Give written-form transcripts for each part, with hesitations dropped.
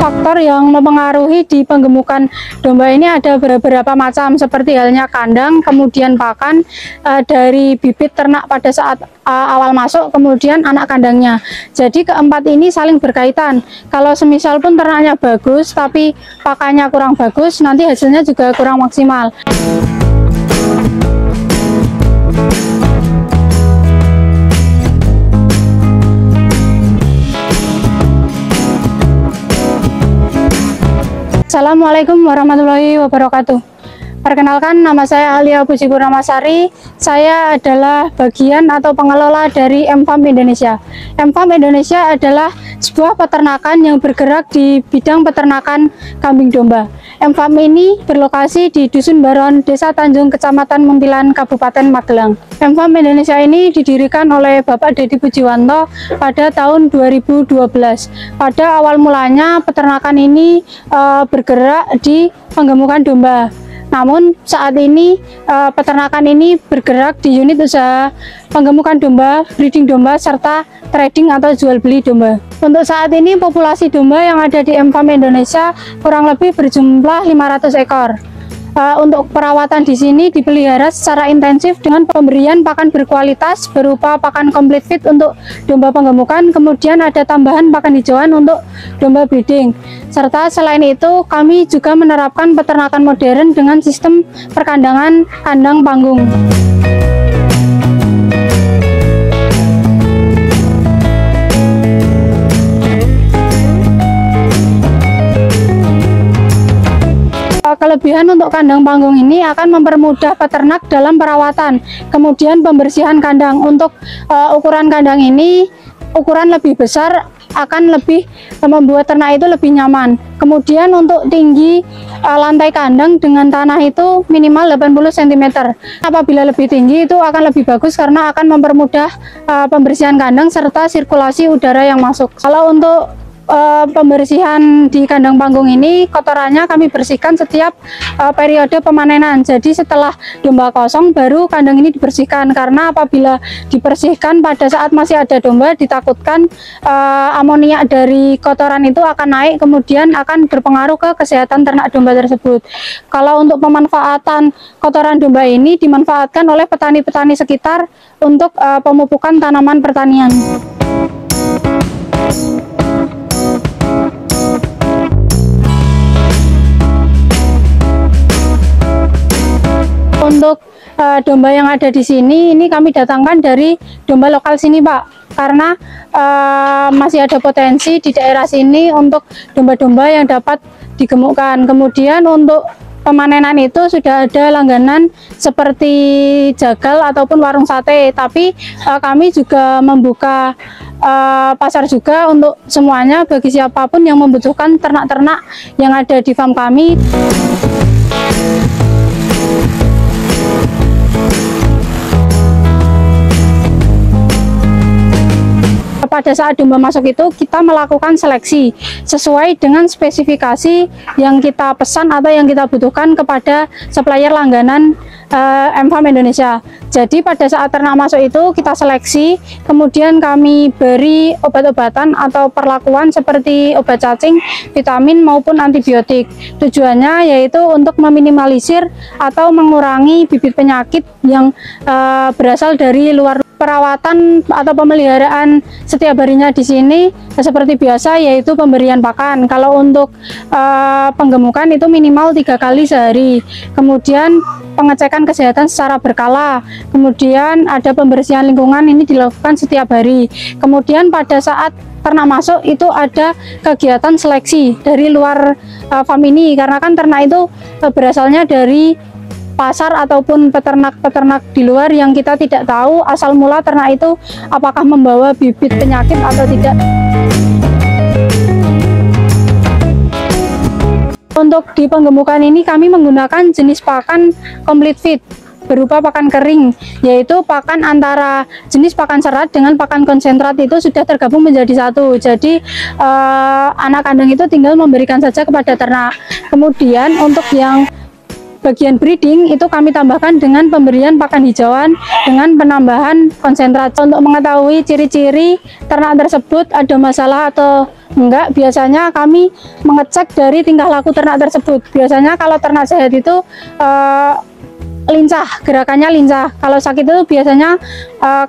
Faktor yang mempengaruhi di penggemukan domba ini ada beberapa macam, seperti halnya kandang, kemudian pakan, dari bibit ternak pada saat awal masuk, kemudian anak kandangnya. Jadi keempat ini saling berkaitan. Kalau semisal pun ternaknya bagus tapi pakannya kurang bagus, nanti hasilnya juga kurang maksimal. Assalamualaikum warahmatullahi wabarakatuh. Perkenalkan, nama saya Alia Puji Purnamasari. Saya adalah bagian atau pengelola dari M-Farm Indonesia. M-Farm Indonesia adalah sebuah peternakan yang bergerak di bidang peternakan kambing domba. M-Farm ini berlokasi di Dusun Baron, Desa Tanjung, Kecamatan Muntilan, Kabupaten Magelang. M-Farm Indonesia ini didirikan oleh Bapak Deddy Pujiwanto pada tahun 2012. Pada awal mulanya peternakan ini bergerak di penggemukan domba. Namun saat ini peternakan ini bergerak di unit usaha penggemukan domba, breeding domba, serta trading atau jual beli domba. Untuk saat ini populasi domba yang ada di M-Farm Indonesia kurang lebih berjumlah 500 ekor. Untuk perawatan di sini dipelihara secara intensif dengan pemberian pakan berkualitas berupa pakan complete feed untuk domba penggemukan, kemudian ada tambahan pakan hijauan untuk domba breeding. Serta selain itu kami juga menerapkan peternakan modern dengan sistem perkandangan kandang panggung. Kelebihan untuk kandang panggung ini akan mempermudah peternak dalam perawatan, kemudian pembersihan kandang. Untuk ukuran kandang ini, ukuran lebih besar akan lebih membuat ternak itu lebih nyaman. Kemudian untuk tinggi lantai kandang dengan tanah itu minimal 80 cm. Apabila lebih tinggi itu akan lebih bagus karena akan mempermudah pembersihan kandang serta sirkulasi udara yang masuk. Kalau untuk pembersihan di kandang panggung ini, kotorannya kami bersihkan setiap periode pemanenan. Jadi setelah domba kosong baru kandang ini dibersihkan, karena apabila dibersihkan pada saat masih ada domba ditakutkan amoniak dari kotoran itu akan naik, kemudian akan berpengaruh ke kesehatan ternak domba tersebut. Kalau untuk pemanfaatan kotoran domba ini dimanfaatkan oleh petani-petani sekitar untuk pemupukan tanaman pertanian. Untuk domba yang ada di sini, ini kami datangkan dari domba lokal sini, Pak, karena masih ada potensi di daerah sini untuk domba-domba yang dapat digemukkan. Kemudian untuk pemanenan itu sudah ada langganan seperti jagal ataupun warung sate, tapi kami juga membuka pasar juga untuk semuanya bagi siapapun yang membutuhkan ternak-ternak yang ada di farm kami. Pada saat domba masuk itu kita melakukan seleksi sesuai dengan spesifikasi yang kita pesan atau yang kita butuhkan kepada supplier langganan M-Farm Indonesia. Jadi pada saat ternak masuk itu kita seleksi, kemudian kami beri obat-obatan atau perlakuan seperti obat cacing, vitamin maupun antibiotik. Tujuannya yaitu untuk meminimalisir atau mengurangi bibit penyakit yang berasal dari luar. Perawatan atau pemeliharaan setiap harinya di sini seperti biasa, yaitu pemberian pakan. Kalau untuk penggemukan itu minimal 3 kali sehari. Kemudian pengecekan kesehatan secara berkala. Kemudian ada pembersihan lingkungan, ini dilakukan setiap hari. Kemudian pada saat ternak masuk itu ada kegiatan seleksi dari luar farm ini, karena kan ternak itu berasalnya dari pasar ataupun peternak-peternak di luar yang kita tidak tahu asal mula ternak itu apakah membawa bibit penyakit atau tidak. Untuk di penggemukan ini kami menggunakan jenis pakan complete feed berupa pakan kering, yaitu pakan antara jenis pakan serat dengan pakan konsentrat itu sudah tergabung menjadi satu. Jadi anak kandang itu tinggal memberikan saja kepada ternak. Kemudian untuk yang bagian breeding itu kami tambahkan dengan pemberian pakan hijauan dengan penambahan konsentrat. Untuk mengetahui ciri-ciri ternak tersebut ada masalah atau enggak, biasanya kami mengecek dari tingkah laku ternak tersebut. Biasanya kalau ternak sehat itu lincah, gerakannya lincah. Kalau sakit itu biasanya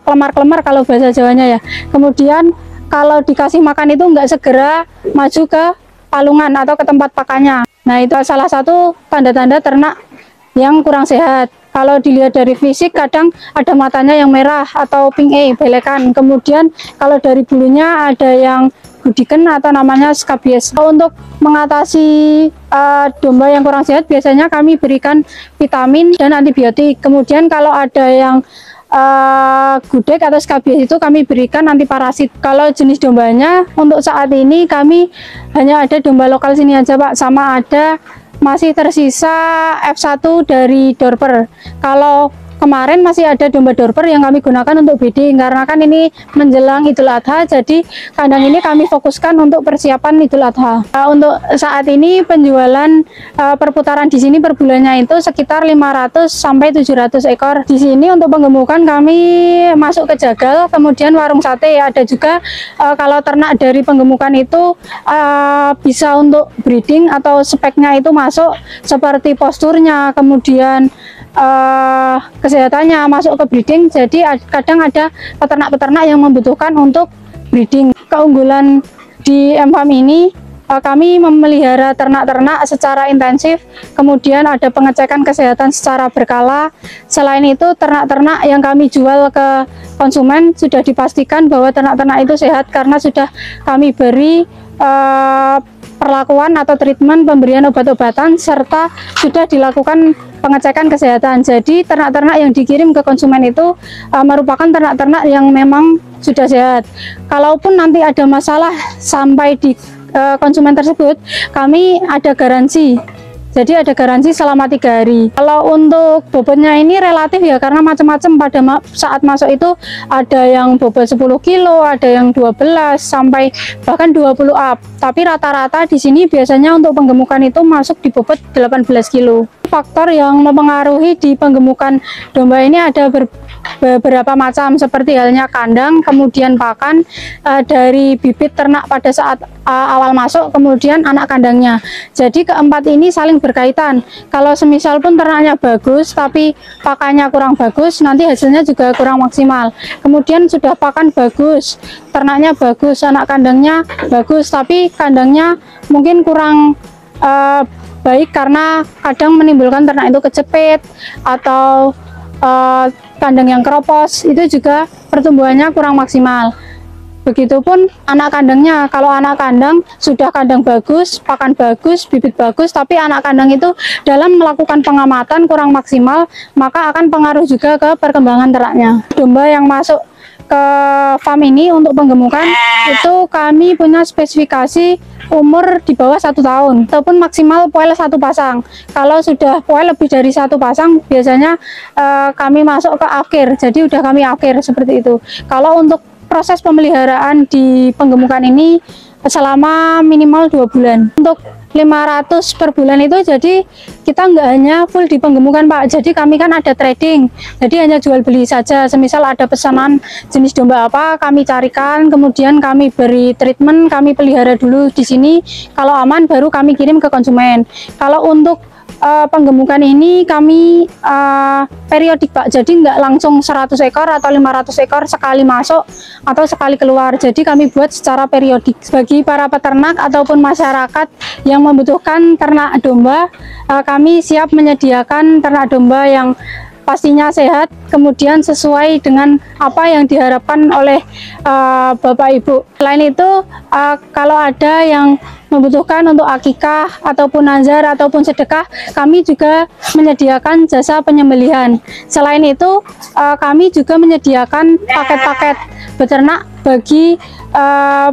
kelemar-kelemar kalau bahasa Jawanya ya. Kemudian kalau dikasih makan itu enggak segera maju ke palungan atau ke tempat pakannya. Nah, itu salah satu tanda-tanda ternak yang kurang sehat. Kalau dilihat dari fisik, kadang ada matanya yang merah atau pink belekan. Kemudian kalau dari bulunya ada yang gudiken atau namanya skabies. Untuk mengatasi domba yang kurang sehat, biasanya kami berikan vitamin dan antibiotik. Kemudian kalau ada yang gudeg atau skabies itu kami berikan antiparasit. Kalau jenis dombanya untuk saat ini kami hanya ada domba lokal sini aja Pak, sama ada masih tersisa F1 dari Dorper. Kalau kemarin masih ada domba Dorper yang kami gunakan untuk breeding, karena kan ini menjelang Idul Adha, jadi kandang ini kami fokuskan untuk persiapan Idul Adha. Untuk saat ini penjualan perputaran di sini per bulannya itu sekitar 500 sampai 700 ekor. Di sini untuk penggemukan kami masuk ke jagal, kemudian warung sate. Ada juga kalau ternak dari penggemukan itu bisa untuk breeding atau speknya itu masuk seperti posturnya, kemudian kesehatannya masuk ke breeding. Jadi kadang ada peternak-peternak yang membutuhkan untuk breeding. Keunggulan di M-Farm ini, kami memelihara ternak-ternak secara intensif, kemudian ada pengecekan kesehatan secara berkala. Selain itu, ternak-ternak yang kami jual ke konsumen sudah dipastikan bahwa ternak-ternak itu sehat karena sudah kami beri perlakuan atau treatment pemberian obat-obatan serta sudah dilakukan pengecekan kesehatan. Jadi ternak-ternak yang dikirim ke konsumen itu merupakan ternak-ternak yang memang sudah sehat. Kalaupun nanti ada masalah sampai di konsumen tersebut, kami ada garansi. Jadi ada garansi selama 3 hari. Kalau untuk bobotnya ini relatif ya, karena macam-macam. Pada saat masuk itu ada yang bobot 10 kilo, ada yang 12 sampai bahkan 20 up. Tapi rata-rata di sini biasanya untuk penggemukan itu masuk di bobot 18 kilo. Faktor yang mempengaruhi di penggemukan domba ini ada beberapa macam, seperti halnya kandang, kemudian pakan, dari bibit ternak pada saat awal masuk, kemudian anak kandangnya. Jadi keempat ini saling berkaitan. Kalau semisal pun ternaknya bagus tapi pakannya kurang bagus, nanti hasilnya juga kurang maksimal. Kemudian sudah pakan bagus, ternaknya bagus, anak kandangnya bagus, tapi kandangnya mungkin kurang baik karena kadang menimbulkan ternak itu kecepit atau kandang yang keropos, itu juga pertumbuhannya kurang maksimal. Begitupun anak kandangnya, kalau anak kandang sudah kandang bagus, pakan bagus, bibit bagus, tapi anak kandang itu dalam melakukan pengamatan kurang maksimal, maka akan pengaruh juga ke perkembangan ternaknya. Domba yang masuk ke farm ini untuk penggemukan itu kami punya spesifikasi umur di bawah 1 tahun ataupun maksimal poil 1 pasang. Kalau sudah poil lebih dari 1 pasang, biasanya kami masuk ke akhir, jadi udah kami akhir seperti itu. Kalau untuk proses pemeliharaan di penggemukan ini selama minimal 2 bulan. Untuk 500 per bulan itu, jadi kita nggak hanya full di penggemukan Pak, jadi kami kan ada trading, jadi hanya jual beli saja. Semisal ada pesanan jenis domba apa, kami carikan, kemudian kami beri treatment, kami pelihara dulu di sini, kalau aman baru kami kirim ke konsumen. Kalau untuk penggemukan ini kami periodik Pak, jadi nggak langsung 100 ekor atau 500 ekor sekali masuk atau sekali keluar, jadi kami buat secara periodik. Bagi para peternak ataupun masyarakat yang membutuhkan ternak domba, kami siap menyediakan ternak domba yang pastinya sehat, kemudian sesuai dengan apa yang diharapkan oleh Bapak Ibu. Selain itu, kalau ada yang membutuhkan untuk akikah ataupun nazar ataupun sedekah, kami juga menyediakan jasa penyembelihan. Selain itu, kami juga menyediakan paket-paket beternak bagi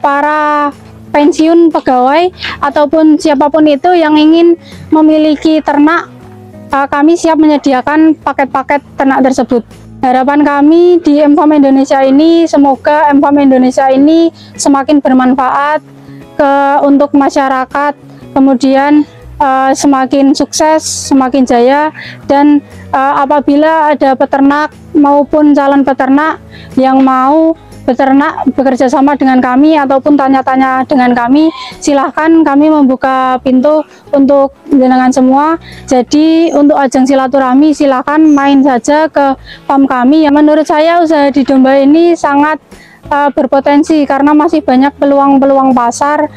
para pensiun pegawai ataupun siapapun itu yang ingin memiliki ternak. Kami siap menyediakan paket-paket ternak tersebut. Harapan kami di M-Farm Indonesia ini, semoga M-Farm Indonesia ini semakin bermanfaat untuk masyarakat, kemudian semakin sukses, semakin jaya. Dan apabila ada peternak maupun calon peternak yang mau beternak bekerja sama dengan kami ataupun tanya-tanya dengan kami, silahkan, kami membuka pintu untuk jenengan semua. Jadi untuk ajang silaturahmi silahkan main saja ke farm kami. Menurut saya usaha di domba ini sangat berpotensi karena masih banyak peluang-peluang pasar,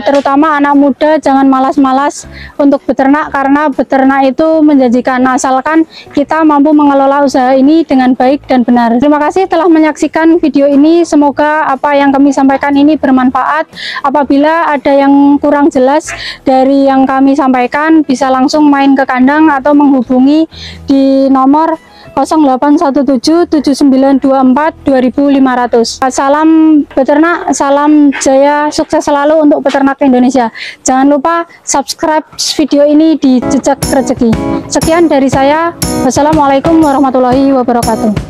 terutama anak muda. Jangan malas-malas untuk beternak karena beternak itu menjanjikan asalkan kita mampu mengelola usaha ini dengan baik dan benar. Terima kasih telah menyaksikan video ini. Semoga apa yang kami sampaikan ini bermanfaat. Apabila ada yang kurang jelas dari yang kami sampaikan, bisa langsung main ke kandang atau menghubungi di nomor 081779242500. Salam beternak, salam jaya, sukses selalu untuk peternak Indonesia. Jangan lupa subscribe video ini di Jejak Rezeki. Sekian dari saya. Wassalamualaikum warahmatullahi wabarakatuh.